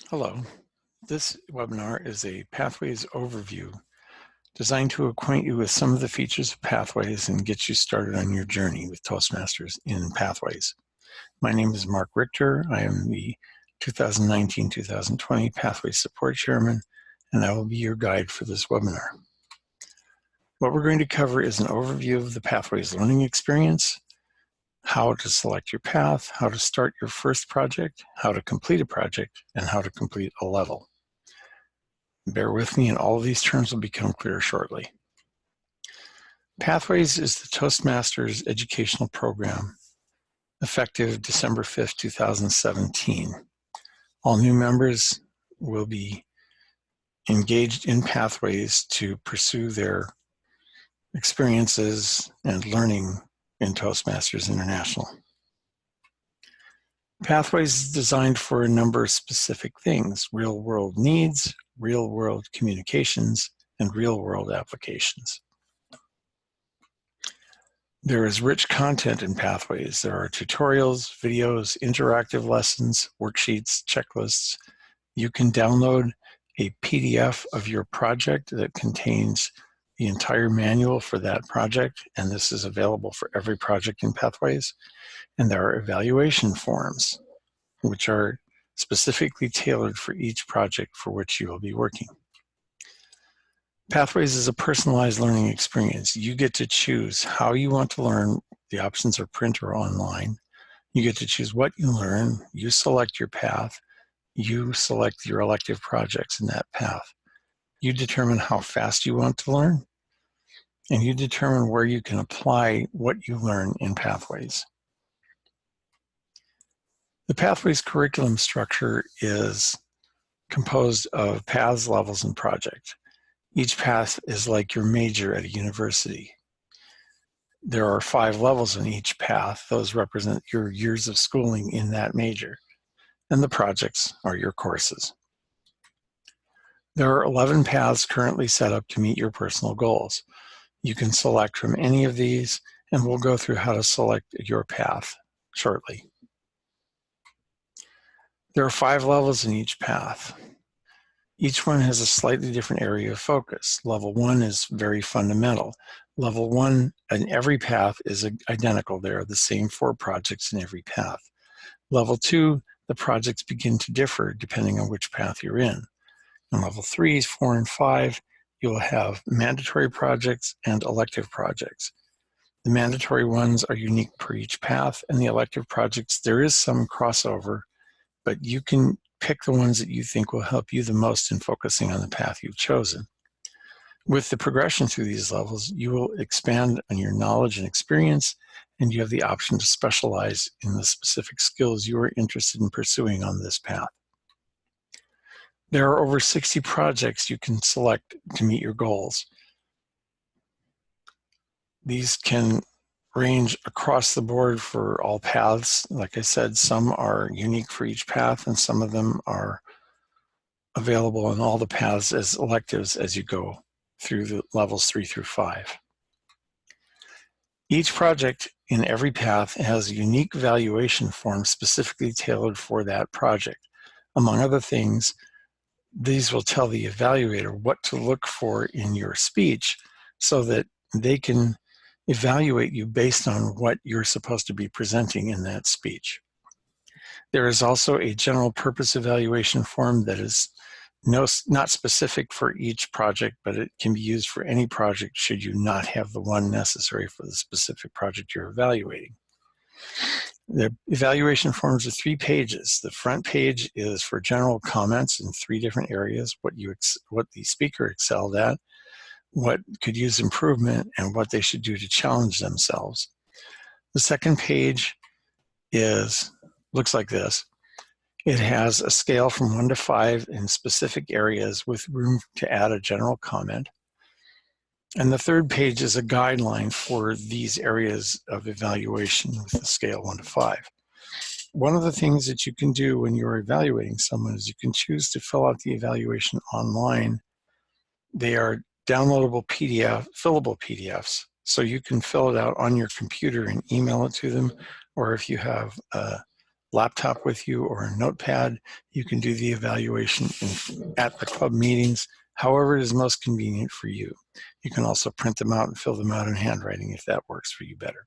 Hello. This webinar is a Pathways overview designed to acquaint you with some of the features of Pathways and get you started on your journey with Toastmasters in Pathways. My name is Mark Richter. I am the 2019-2020 Pathways Support Chairman, and I will be your guide for this webinar. What we're going to cover is an overview of the Pathways learning experience, how to select your path, how to start your first project, how to complete a project, and how to complete a level. Bear with me, and all of these terms will become clear shortly. Pathways is the Toastmasters educational program effective December 5th, 2017. All new members will be engaged in Pathways to pursue their experiences and learning in Toastmasters International. Pathways is designed for a number of specific things: real-world needs, real-world communications, and real-world applications. There is rich content in Pathways. There are tutorials, videos, interactive lessons, worksheets, checklists. You can download a PDF of your project that contains the entire manual for that project, and this is available for every project in Pathways. And there are evaluation forms, which are specifically tailored for each project for which you will be working. Pathways is a personalized learning experience. You get to choose how you want to learn. The options are print or online. You get to choose what you learn. You select your path. You select your elective projects in that path. You determine how fast you want to learn, and you determine where you can apply what you learn in Pathways. The Pathways curriculum structure is composed of paths, levels, and project. Each path is like your major at a university. There are 5 levels in each path. Those represent your years of schooling in that major. And the projects are your courses. There are 11 paths currently set up to meet your personal goals. You can select from any of these, and we'll go through how to select your path shortly. There are 5 levels in each path. Each one has a slightly different area of focus. Level 1 is very fundamental. Level 1 in every path is identical. There are the same 4 projects in every path. Level 2, the projects begin to differ depending on which path you're in. In level 3, 4, and 5, you'll have mandatory projects and elective projects. The mandatory ones are unique per each path, and the elective projects, there is some crossover, but you can pick the ones that you think will help you the most in focusing on the path you've chosen. With the progression through these levels, you will expand on your knowledge and experience, and you have the option to specialize in the specific skills you are interested in pursuing on this path. There are over 60 projects you can select to meet your goals. These can range across the board for all paths. Like I said, some are unique for each path, and some of them are available on all the paths as electives as you go through the levels 3 through 5. Each project in every path has a unique evaluation form specifically tailored for that project. Among other things, these will tell the evaluator what to look for in your speech so that they can evaluate you based on what you're supposed to be presenting in that speech. There is also a general purpose evaluation form that is not specific for each project, but it can be used for any project should you not have the one necessary for the specific project you're evaluating. The evaluation forms are 3 pages. The front page is for general comments in 3 different areas: what the speaker excelled at, what could use improvement, and what they should do to challenge themselves. The second page looks like this. It has a scale from 1 to 5 in specific areas with room to add a general comment. And the third page is a guideline for these areas of evaluation with a scale 1 to 5. One of the things that you can do when you're evaluating someone is you can choose to fill out the evaluation online. They are downloadable fillable PDFs, so you can fill it out on your computer and email it to them, or if you have a laptop with you or a notepad, you can do the evaluation at the club meetings, however it is most convenient for you. You can also print them out and fill them out in handwriting if that works for you better.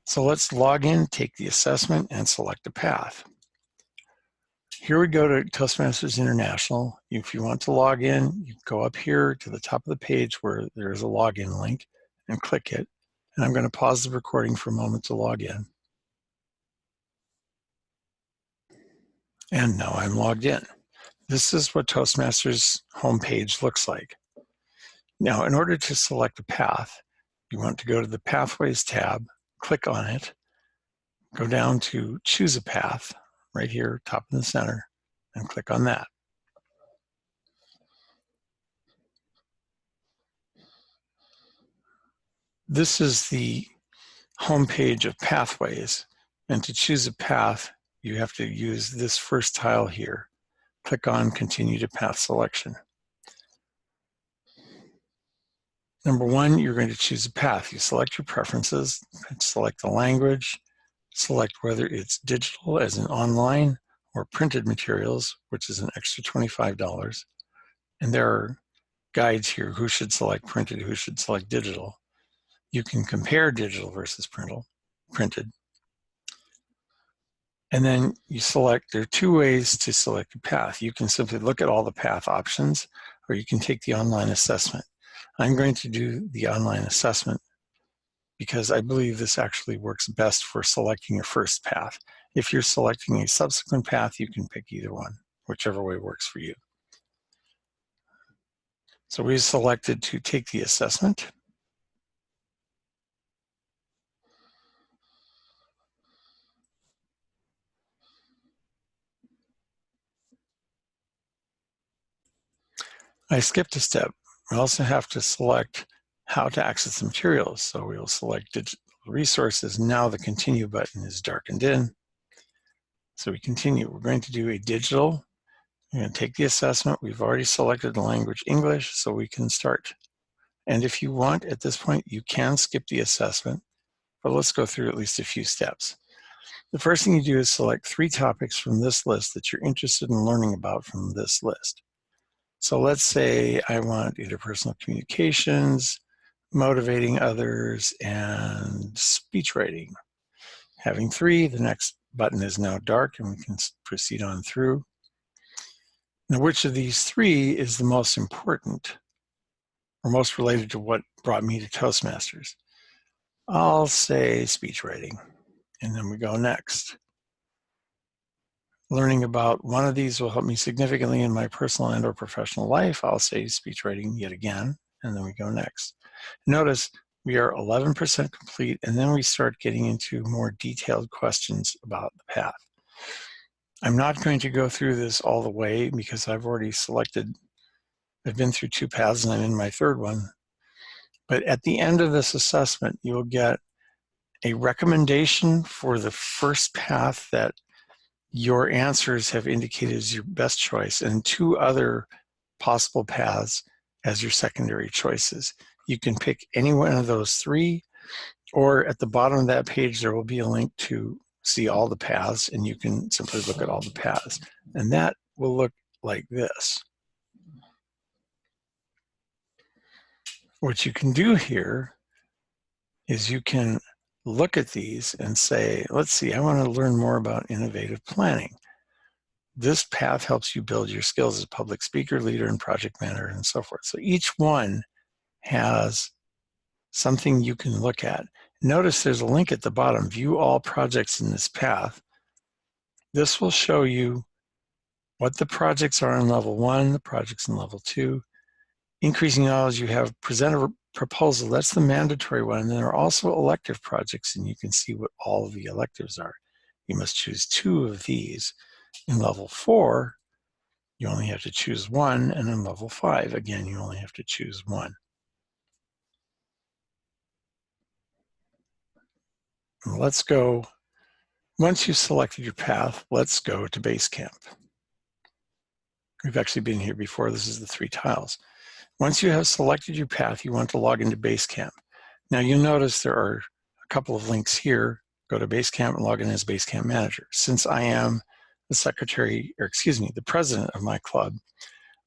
So let's log in, take the assessment, and select a path. Here we go to Toastmasters International. If you want to log in, you go up here to the top of the page where there's a login link and click it. And I'm going to pause the recording for a moment to log in. And now I'm logged in. This is what Toastmasters homepage looks like. Now, in order to select a path, you want to go to the Pathways tab, click on it, go down to Choose a Path, right here, top in the center, and click on that. This is the homepage of Pathways, and to choose a path, you have to use this first tile here. Click on Continue to Path Selection. Number one, you're going to choose a path. You select your preferences, select the language, select whether it's digital as in online or printed materials, which is an extra $25. And there are guides here, who should select printed, who should select digital. You can compare digital versus printed. And then you select, there are two ways to select a path. You can simply look at all the path options, or you can take the online assessment. I'm going to do the online assessment because I believe this actually works best for selecting your first path. If you're selecting a subsequent path, you can pick either one, whichever way works for you. So we selected to take the assessment. I skipped a step. We also have to select how to access the materials. So we will select digital resources. Now the continue button is darkened in. So we continue. We're going to do a digital. We're going to take the assessment. We've already selected the language English, so we can start. And if you want, at this point, you can skip the assessment, but let's go through at least a few steps. The first thing you do is select 3 topics from this list that you're interested in learning about from this list. So let's say I want interpersonal communications, motivating others, and speech writing. Having 3, the next button is now dark and we can proceed on through. Now, which of these 3 is the most important or most related to what brought me to Toastmasters? I'll say speech writing, and then we go next. Learning about one of these will help me significantly in my personal and or professional life. I'll say speech writing yet again, and then we go next. Notice we are 11% complete, and then we start getting into more detailed questions about the path. I'm not going to go through this all the way because I've already selected, I've been through 2 paths and I'm in my 3rd one. But at the end of this assessment, you'll get a recommendation for the first path that your answers have indicated is your best choice, and 2 other possible paths as your secondary choices. You can pick any one of those 3, or at the bottom of that page, there will be a link to see all the paths, and you can simply look at all the paths. And that will look like this. What you can do here is you can look at these and say, let's see, I want to learn more about innovative planning. This path helps you build your skills as a public speaker, leader, and project manager, and so forth. So each one has something you can look at. Notice there's a link at the bottom, view all projects in this path. This will show you what the projects are in level 1, the projects in level 2. Increasing knowledge, you have present a proposal, that's the mandatory one. And then there are also elective projects, and you can see what all of the electives are. You must choose 2 of these. In level 4, you only have to choose 1, and in level 5, again, you only have to choose 1. And let's go, once you've selected your path, let's go to Basecamp. We've actually been here before. This is the 3 tiles. Once you have selected your path, you want to log into Basecamp. Now you'll notice there are a couple of links here go to Basecamp and log in as Basecamp manager. Since I am the secretary, or excuse me, the president of my club,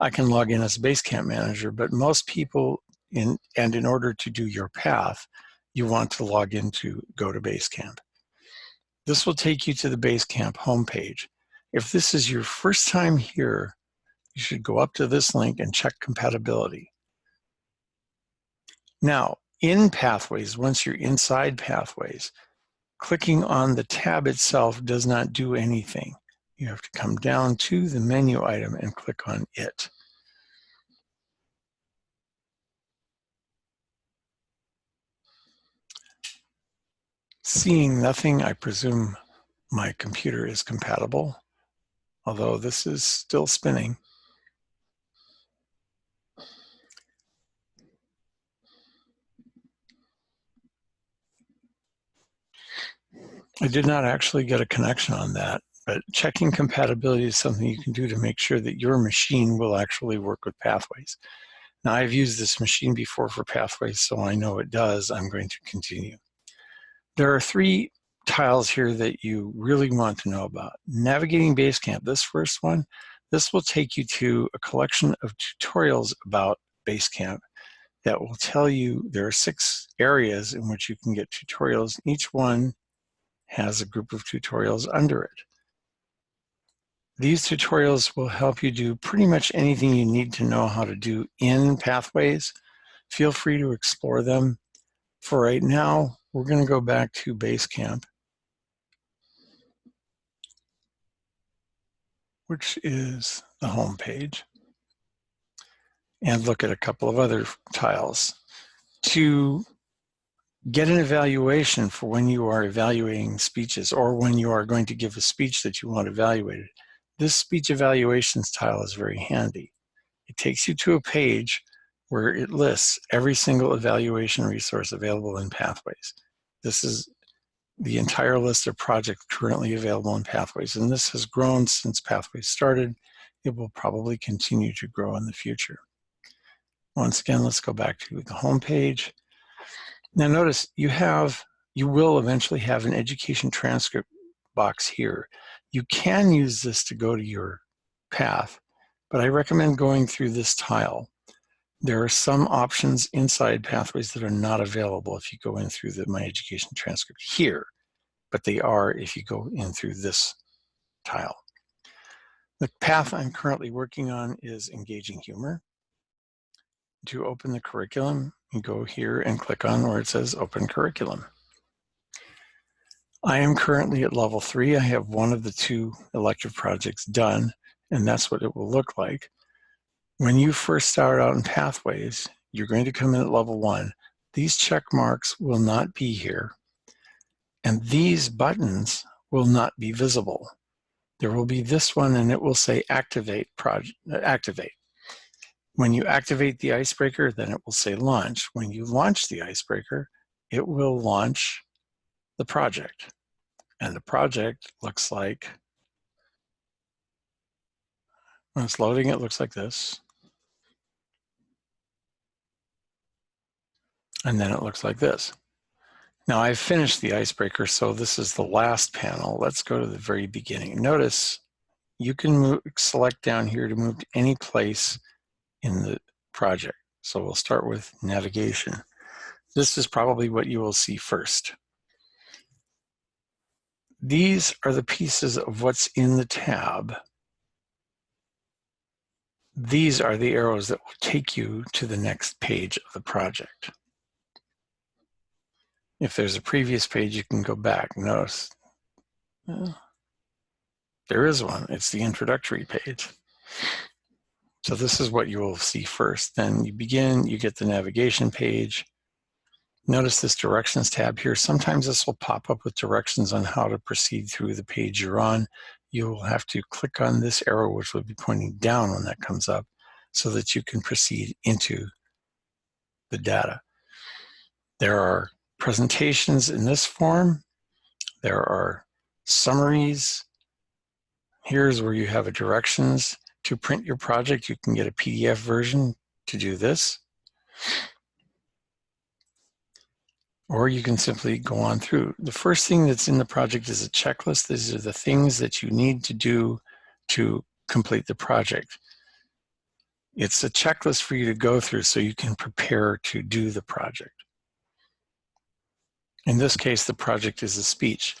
I can log in as Basecamp manager, but most people, in order to do your path, you want to log into Go to Basecamp. This will take you to the Basecamp homepage. If this is your first time here, you should go up to this link and check compatibility. Now, in Pathways, once you're inside Pathways, clicking on the tab itself does not do anything. You have to come down to the menu item and click on it. Seeing nothing, I presume my computer is compatible, although this is still spinning. I did not actually get a connection on that, but checking compatibility is something you can do to make sure that your machine will actually work with Pathways. Now, I've used this machine before for Pathways, so I know it does. I'm going to continue. There are 3 tiles here that you really want to know about. Navigating Basecamp, this first one, this will take you to a collection of tutorials about Basecamp that will tell you there are 6 areas in which you can get tutorials. Each one has a group of tutorials under it. These tutorials will help you do pretty much anything you need to know how to do in Pathways. Feel free to explore them. For right now, we're going to go back to Basecamp, which is the home page, and look at a couple of other tiles. To get an evaluation for when you are evaluating speeches or when you are going to give a speech that you want evaluated, this speech evaluations tile is very handy. It takes you to a page where it lists every single evaluation resource available in Pathways. This is the entire list of projects currently available in Pathways, and this has grown since Pathways started. It will probably continue to grow in the future. Once again, let's go back to the home page. Now notice you will eventually have an education transcript box here. You can use this to go to your path, but I recommend going through this tile. There are some options inside Pathways that are not available if you go in through the My Education Transcript here, but they are if you go in through this tile. The path I'm currently working on is Engaging Humor. To open the curriculum, you go here and click on where it says Open Curriculum. I am currently at level 3. I have one of the 2 elective projects done, and that's what it will look like. When you first start out in Pathways, you're going to come in at level 1. These check marks will not be here, and these buttons will not be visible. There will be this one, and it will say Activate Project. Activate. When you activate the icebreaker, then it will say Launch. When you launch the icebreaker, it will launch the project. And the project looks like, when it's loading, it looks like this. And then it looks like this. Now I've finished the icebreaker, so this is the last panel. Let's go to the very beginning. Notice you can select down here to move to any place in the project. So we'll start with navigation. This is probably what you will see first. These are the pieces of what's in the tab. These are the arrows that will take you to the next page of the project. If there's a previous page, you can go back. Notice there is one. It's the introductory page. So this is what you will see first. Then you begin, you get the navigation page. Notice this directions tab here. Sometimes this will pop up with directions on how to proceed through the page you're on. You will have to click on this arrow, which will be pointing down when that comes up, so that you can proceed into the data. There are presentations in this form. There are summaries. Here's where you have a directions to print your project. You can get a PDF version to do this. or you can simply go on through. The first thing that's in the project is a checklist. These are the things that you need to do to complete the project. It's a checklist for you to go through so you can prepare to do the project. In this case, the project is a speech.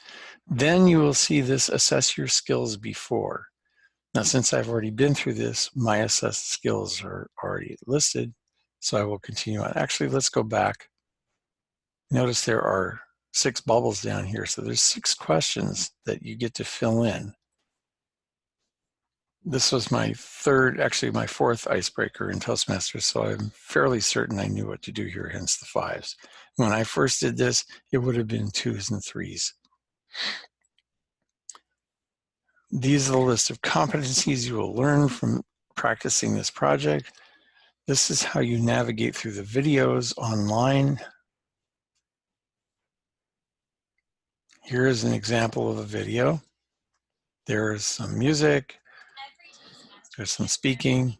Then you will see this assess your skills before. Now, since I've already been through this, my assessed skills are already listed, so I will continue on. Actually, let's go back. Notice there are 6 bubbles down here, so there's 6 questions that you get to fill in. This was my third, actually my 4th icebreaker in Toastmasters, so I'm fairly certain I knew what to do here, hence the 5s. When I first did this, it would have been 2s and 3s. These are the list of competencies you will learn from practicing this project. This is how you navigate through the videos online. Here is an example of a video. There's some music. There's some speaking.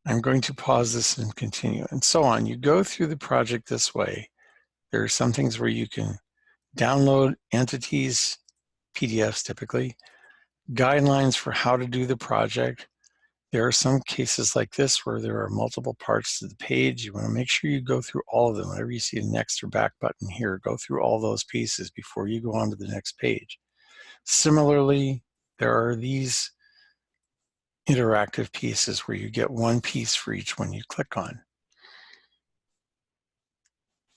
I'm going to pause this and continue, and so on. You go through the project this way. There are some things where you can download entities, PDFs typically, guidelines for how to do the project. There are some cases like this where there are multiple parts to the page. You want to make sure you go through all of them. Whenever you see a next or back button here, go through all those pieces before you go on to the next page. Similarly, there are these interactive pieces where you get one piece for each one you click on.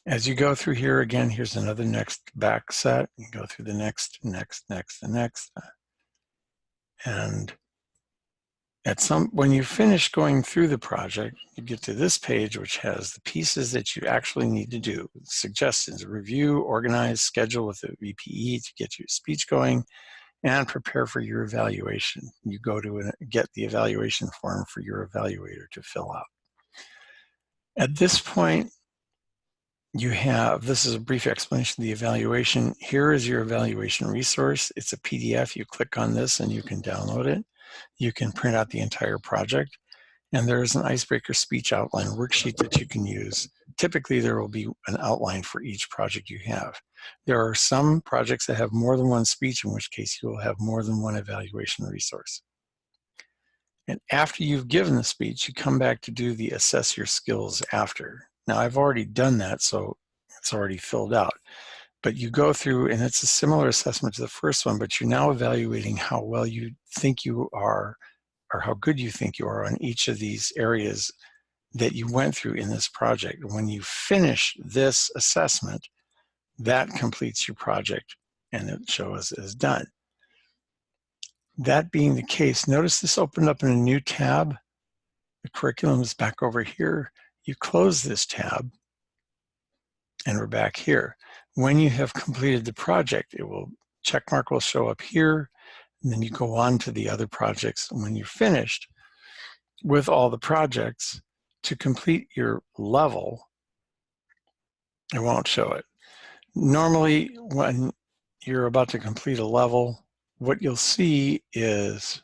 As you go through here, again, here's another next back set. You go through the next, and next. And when you finish going through the project, you get to this page, which has the pieces that you actually need to do. Suggestions: review, organize, schedule with a VPE to get your speech going, and prepare for your evaluation. You go to get the evaluation form for your evaluator to fill out. At this point, this is a brief explanation of the evaluation. Here is your evaluation resource. It's a PDF. You click on this and you can download it. You can print out the entire project. And there is an icebreaker speech outline worksheet that you can use. Typically, there will be an outline for each project you have. There are some projects that have more than one speech, in which case you will have more than one evaluation resource. And after you've given the speech, you come back to do the assess your skills after. Now, I've already done that, so it's already filled out. But you go through, and it's a similar assessment to the first one, but you're now evaluating how well you think you are, or how good you think you are on each of these areas that you went through in this project. When you finish this assessment, that completes your project, and it shows as done. That being the case, notice this opened up in a new tab. The curriculum is back over here. You close this tab, and we're back here. When you have completed the project, check mark will show up here, and then you go on to the other projects. And when you're finished with all the projects, to complete your level, it won't show it. Normally, when you're about to complete a level, what you'll see is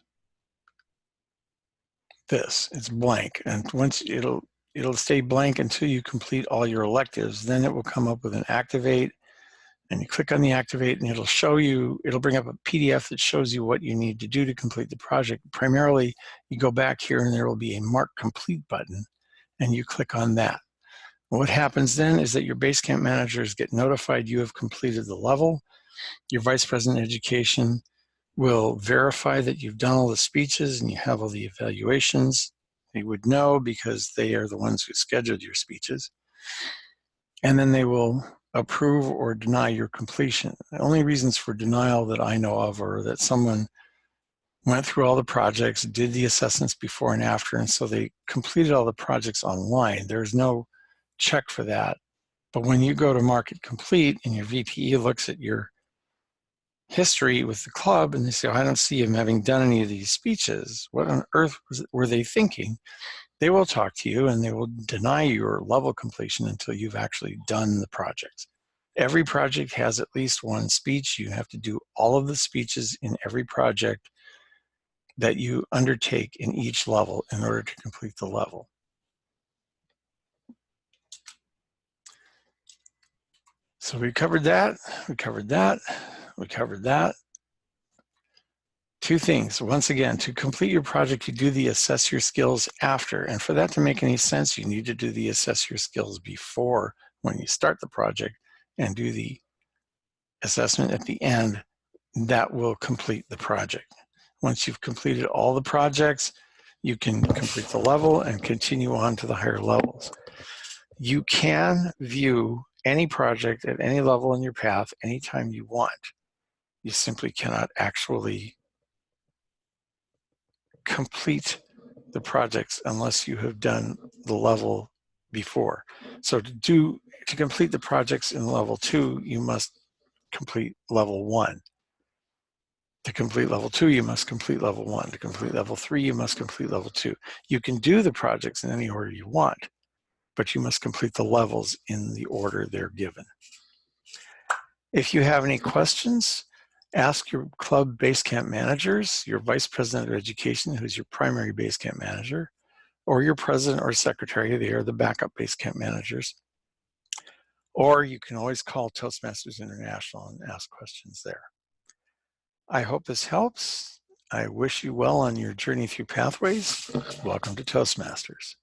this. It's blank, and once it'll stay blank until you complete all your electives. Then it will come up with an activate, and you click on the activate, and it'll bring up a PDF that shows you what you need to do to complete the project. Primarily, you go back here, and there will be a mark complete button, and you click on that. What happens then is that your Basecamp managers get notified you have completed the level. Your Vice President of Education will verify that you've done all the speeches and you have all the evaluations. They would know because they are the ones who scheduled your speeches. And then they will approve or deny your completion. The only reasons for denial that I know of are that someone went through all the projects, did the assessments before and after, and so they completed all the projects online. There's no check for that. But when you go to mark it complete and your VPE looks at your history with the club and they say, oh, I don't see him having done any of these speeches, what on earth were they thinking? They will talk to you and they will deny your level completion until you've actually done the project. Every project has at least one speech. You have to do all of the speeches in every project that you undertake in each level in order to complete the level. So we covered that, we covered that, we covered that. Two things. Once again, to complete your project, you do the assess your skills after. And for that to make any sense, you need to do the assess your skills before when you start the project and do the assessment at the end. That will complete the project. Once you've completed all the projects, you can complete the level and continue on to the higher levels. You can view any project at any level in your path anytime you want. You simply cannot actually complete the projects unless you have done the level before. So to complete the projects in level 2, you must complete level 1. To complete level 2, you must complete level 1. To complete level 3, you must complete level 2. You can do the projects in any order you want, but you must complete the levels in the order they're given. If you have any questions, ask your club Basecamp managers, your vice president of education, who's your primary Basecamp manager, or your president or secretary. They are the backup Basecamp managers. Or you can always call Toastmasters International and ask questions there. I hope this helps. I wish you well on your journey through Pathways. Welcome to Toastmasters.